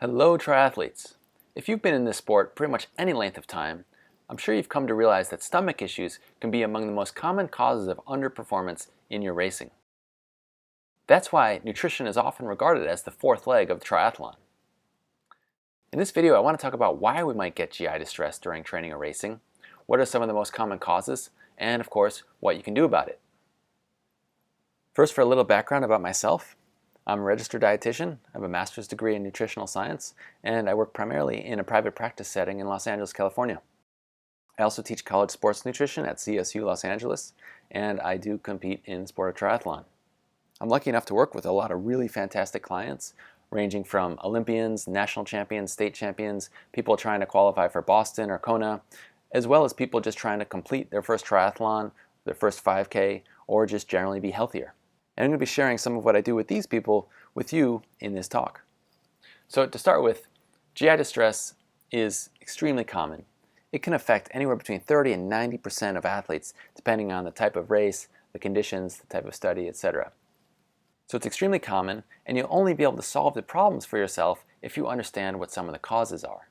Hello triathletes! If you've been in this sport pretty much any length of time, I'm sure you've come to realize that stomach issues can be among the most common causes of underperformance in your racing. That's why nutrition is often regarded as the fourth leg of the triathlon. In this video I want to talk about why we might get GI distress during training or racing, what are some of the most common causes, and of course what you can do about it. First, for a little background about myself. I'm a registered dietitian, I have a master's degree in nutritional science, and I work primarily in a private practice setting in Los Angeles, California. I also teach college sports nutrition at CSU Los Angeles, and I do compete in the sport of triathlon. I'm lucky enough to work with a lot of really fantastic clients, ranging from Olympians, national champions, state champions, people trying to qualify for Boston or Kona, as well as people just trying to complete their first triathlon, their first 5K, or just generally be healthier. And I'm going to be sharing some of what I do with these people with you in this talk. So to start with, GI distress is extremely common. It can affect anywhere between 30 and 90% of athletes depending on the type of race, the conditions, the type of study, etc. So it's extremely common, and you'll only be able to solve the problems for yourself if you understand what some of the causes are.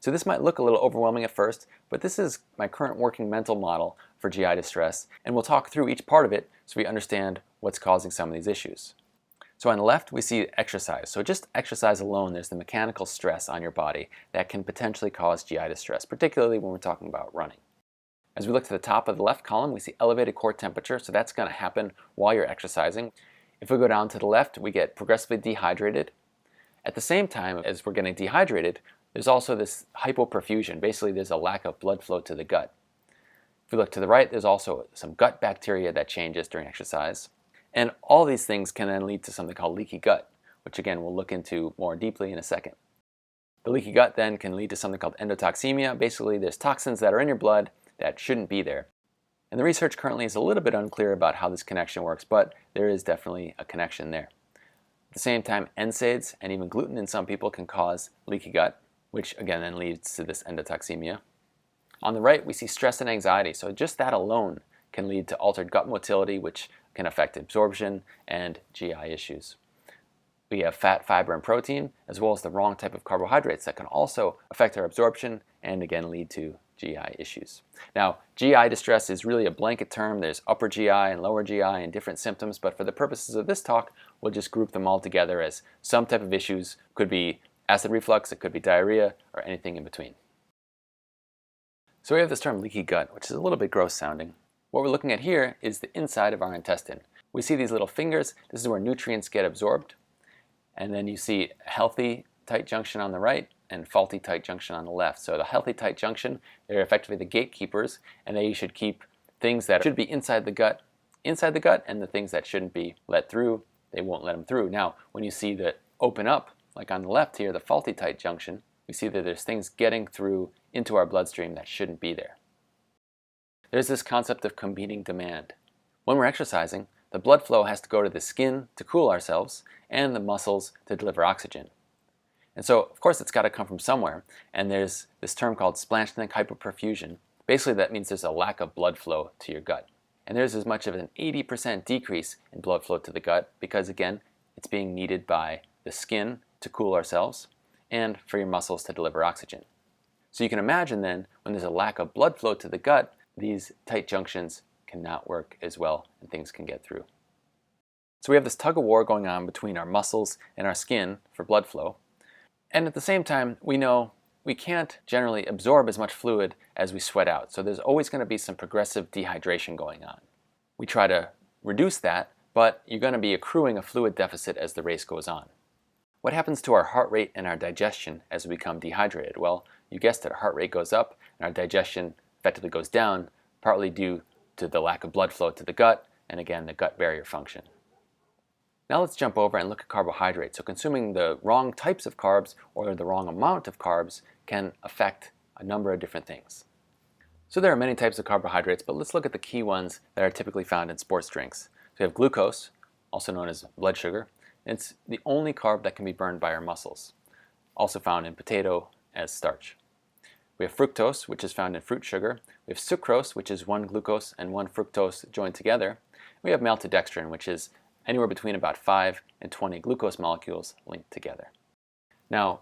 So this might look a little overwhelming at first, but this is my current working mental model for GI distress, and we'll talk through each part of it so we understand what's causing some of these issues. So on the left we see exercise. So just exercise alone, there's the mechanical stress on your body that can potentially cause GI distress, particularly when we're talking about running. As we look to the top of the left column, we see elevated core temperature, so that's going to happen while you're exercising. If we go down to the left, we get progressively dehydrated. At the same time as we're getting dehydrated, there's also this hypoperfusion. Basically, there's a lack of blood flow to the gut. If we look to the right, there's also some gut bacteria that changes during exercise. And all these things can then lead to something called leaky gut, which again we'll look into more deeply in a second. The leaky gut then can lead to something called endotoxemia. Basically, there's toxins that are in your blood that shouldn't be there. And the research currently is a little bit unclear about how this connection works, but there is definitely a connection there. At the same time, NSAIDs and even gluten in some people can cause leaky gut, which again then leads to this endotoxemia. On the right, we see stress and anxiety. So just that alone can lead to altered gut motility, which can affect absorption and GI issues. We have fat, fiber, and protein, as well as the wrong type of carbohydrates that can also affect our absorption and again lead to GI issues. Now, GI distress is really a blanket term. There's upper GI and lower GI and different symptoms, but for the purposes of this talk, we'll just group them all together as some type of issues. Could be acid reflux, it could be diarrhea, or anything in between. So we have this term leaky gut, which is a little bit gross sounding. What we're looking at here is the inside of our intestine. We see these little fingers. This is where nutrients get absorbed. And then you see healthy tight junction on the right and faulty tight junction on the left. So the healthy tight junction, they're effectively the gatekeepers, and they should keep things that should be inside the gut, and the things that shouldn't be let through, they won't let them through. Now, when you see that open up, like on the left here, the faulty tight junction, we see that there's things getting through into our bloodstream that shouldn't be there. There's this concept of competing demand. When we're exercising, the blood flow has to go to the skin to cool ourselves and the muscles to deliver oxygen. And so, of course, it's got to come from somewhere, and there's this term called splanchnic hypoperfusion. Basically, that means there's a lack of blood flow to your gut. And there's as much as an 80% decrease in blood flow to the gut because, again, it's being needed by the skin to cool ourselves and for your muscles to deliver oxygen. So you can imagine then, when there's a lack of blood flow to the gut, these tight junctions cannot work as well and things can get through. So we have this tug of war going on between our muscles and our skin for blood flow. And at the same time, we know we can't generally absorb as much fluid as we sweat out. So there's always going to be some progressive dehydration going on. We try to reduce that, but you're going to be accruing a fluid deficit as the race goes on. What happens to our heart rate and our digestion as we become dehydrated? Well, you guessed it, our heart rate goes up and our digestion effectively goes down, partly due to the lack of blood flow to the gut and again the gut barrier function. Now let's jump over and look at carbohydrates. So consuming the wrong types of carbs or the wrong amount of carbs can affect a number of different things. So there are many types of carbohydrates, but let's look at the key ones that are typically found in sports drinks. So we have glucose, also known as blood sugar. It's the only carb that can be burned by our muscles, also found in potato as starch. We have fructose, which is found in fruit sugar. We have sucrose, which is one glucose and one fructose joined together. We have maltodextrin, which is anywhere between about 5 and 20 glucose molecules linked together. Now,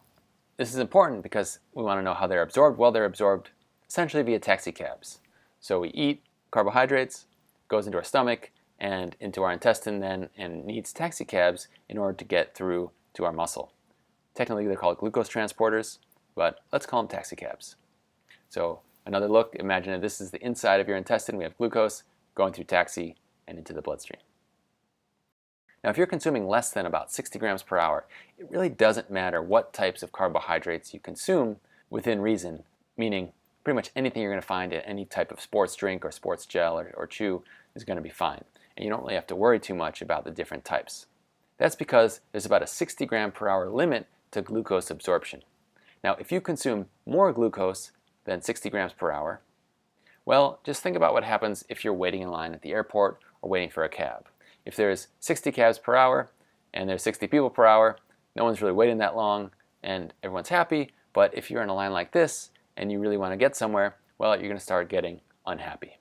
this is important because we want to know how they're absorbed. Well, they're absorbed essentially via taxicabs. So we eat carbohydrates, goes into our stomach and into our intestine then, and needs taxicabs in order to get through to our muscle. Technically, they're called glucose transporters, but let's call them taxicabs. So another look, imagine if this is the inside of your intestine. We have glucose going through taxi and into the bloodstream. Now, if you're consuming less than about 60 grams per hour, it really doesn't matter what types of carbohydrates you consume within reason, meaning pretty much anything you're going to find in any type of sports drink or sports gel or chew is going to be fine. And you don't really have to worry too much about the different types. That's because there's about a 60 gram per hour limit to glucose absorption. Now, if you consume more glucose than 60 grams per hour, well, just think about what happens if you're waiting in line at the airport or waiting for a cab. If there's 60 cabs per hour and there's 60 people per hour, no one's really waiting that long and everyone's happy. But if you're in a line like this and you really want to get somewhere, well, you're going to start getting unhappy.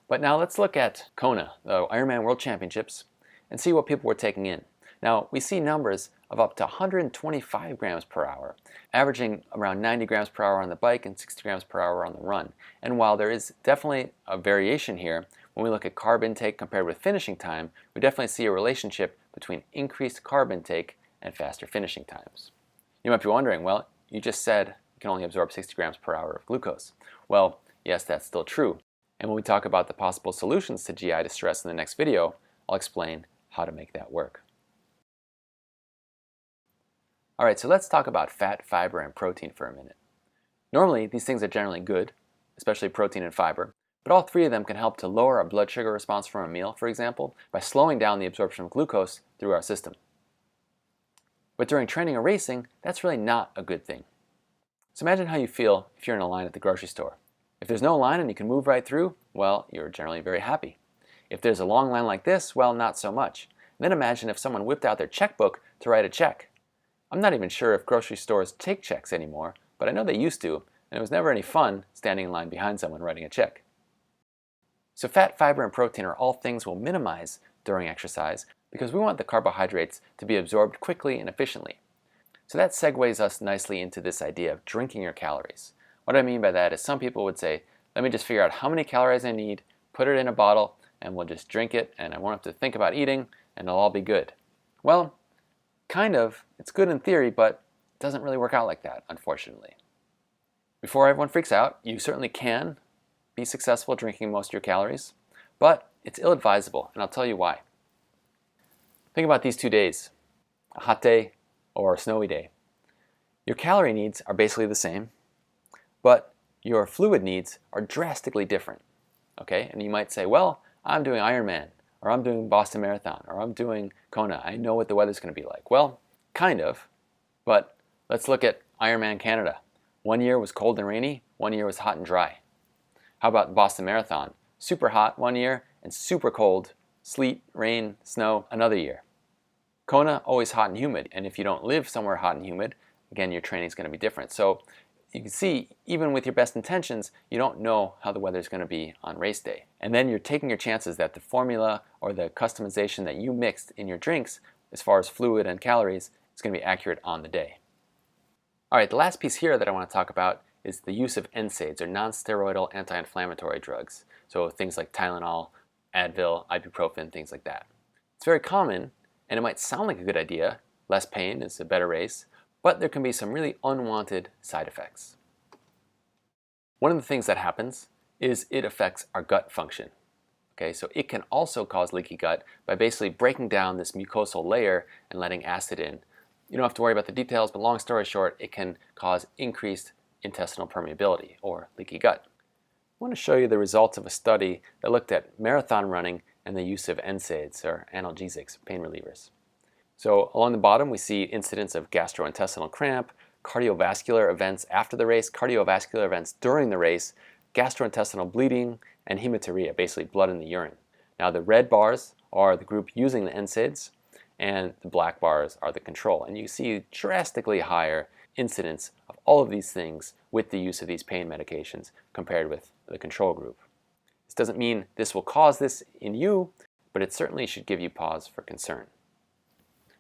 But now let's look at Kona, the Ironman World Championships, and see what people were taking in. Now, we see numbers of up to 125 grams per hour, averaging around 90 grams per hour on the bike and 60 grams per hour on the run. And while there is definitely a variation here, when we look at carb intake compared with finishing time, we definitely see a relationship between increased carb intake and faster finishing times. You might be wondering, well, you just said you can only absorb 60 grams per hour of glucose. Well, yes, that's still true. And when we talk about the possible solutions to GI distress in the next video, I'll explain how to make that work. All right, so let's talk about fat, fiber, and protein for a minute. Normally, these things are generally good, especially protein and fiber, but all three of them can help to lower our blood sugar response from a meal, for example, by slowing down the absorption of glucose through our system. But during training or racing, that's really not a good thing. So imagine how you feel if you're in a line at the grocery store. If there's no line and you can move right through, well, you're generally very happy. If there's a long line like this, well, not so much. And then imagine if someone whipped out their checkbook to write a check. I'm not even sure if grocery stores take checks anymore, but I know they used to, and it was never any fun standing in line behind someone writing a check. So fat, fiber, and protein are all things we'll minimize during exercise because we want the carbohydrates to be absorbed quickly and efficiently. So that segues us nicely into this idea of drinking your calories. What I mean by that is some people would say, let me just figure out how many calories I need, put it in a bottle, and we'll just drink it, and I won't have to think about eating, and it'll all be good. Well, kind of. It's good in theory, but it doesn't really work out like that, unfortunately. Before everyone freaks out, you certainly can be successful drinking most of your calories, but it's ill-advisable, and I'll tell you why. Think about these 2 days, a hot day or a snowy day. Your calorie needs are basically the same, but your fluid needs are drastically different. Okay, and you might say, well, I'm doing Ironman, or I'm doing Boston Marathon, or I'm doing Kona. I know what the weather's going to be like. Well, kind of, but let's look at Ironman Canada. 1 year was cold and rainy, 1 year was hot and dry. How about Boston Marathon? Super hot 1 year and super cold, sleet, rain, snow another year. Kona, always hot and humid, and if you don't live somewhere hot and humid, again, your training is going to be different. So you can see, even with your best intentions, you don't know how the weather is going to be on race day. And then you're taking your chances that the formula or the customization that you mixed in your drinks, as far as fluid and calories, is going to be accurate on the day. All right, the last piece here that I want to talk about is the use of NSAIDs, or non-steroidal anti-inflammatory drugs. So things like Tylenol, Advil, ibuprofen, things like that. It's very common, and it might sound like a good idea. Less pain is a better race. But there can be some really unwanted side effects. One of the things that happens is it affects our gut function. Okay, so it can also cause leaky gut by basically breaking down this mucosal layer and letting acid in. You don't have to worry about the details, but long story short, it can cause increased intestinal permeability or leaky gut. I want to show you the results of a study that looked at marathon running and the use of NSAIDs, or analgesics, pain relievers. So along the bottom, we see incidents of gastrointestinal cramp, cardiovascular events after the race, cardiovascular events during the race, gastrointestinal bleeding, and hematuria, basically blood in the urine. Now the red bars are the group using the NSAIDs, and the black bars are the control. And you see drastically higher incidence of all of these things with the use of these pain medications compared with the control group. This doesn't mean this will cause this in you, but it certainly should give you pause for concern.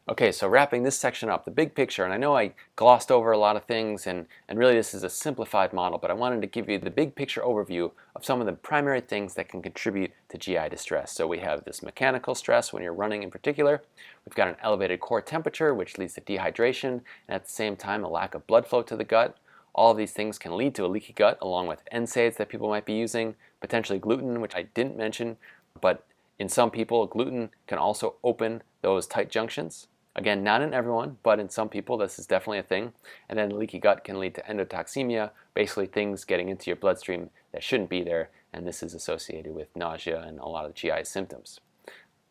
Okay, so wrapping this section up, the big picture, and I know I glossed over a lot of things, and really this is a simplified model, but I wanted to give you the big picture overview of some of the primary things that can contribute to GI distress. So we have this mechanical stress when you're running in particular. We've got an elevated core temperature, which leads to dehydration, and at the same time a lack of blood flow to the gut. All of these things can lead to a leaky gut, along with NSAIDs that people might be using, potentially gluten, which I didn't mention, but in some people, gluten can also open those tight junctions. Again, not in everyone, but in some people this is definitely a thing. And then leaky gut can lead to endotoxemia, basically things getting into your bloodstream that shouldn't be there, and this is associated with nausea and a lot of GI symptoms.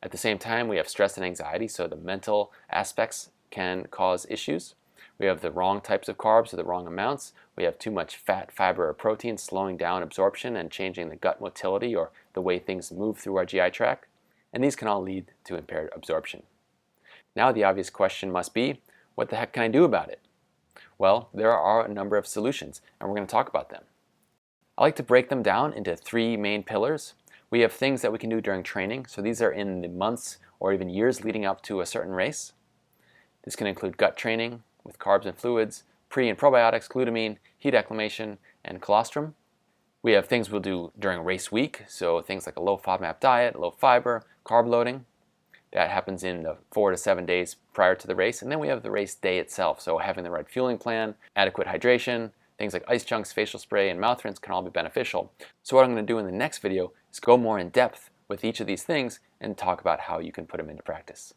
At the same time, we have stress and anxiety, so the mental aspects can cause issues. We have the wrong types of carbs or the wrong amounts. We have too much fat, fiber, or protein, slowing down absorption and changing the gut motility or the way things move through our GI tract. And these can all lead to impaired absorption. Now the obvious question must be, what the heck can I do about it? Well, there are a number of solutions, and we're going to talk about them. I like to break them down into three main pillars. We have things that we can do during training, so these are in the months or even years leading up to a certain race. This can include gut training with carbs and fluids, pre and probiotics, glutamine, heat acclimation, and colostrum. We have things we'll do during race week, so things like a low FODMAP diet, low fiber, carb loading. That happens in the 4 to 7 days prior to the race. And then we have the race day itself. So having the right fueling plan, adequate hydration, things like ice chunks, facial spray, and mouth rinse can all be beneficial. So what I'm going to do in the next video is go more in depth with each of these things and talk about how you can put them into practice.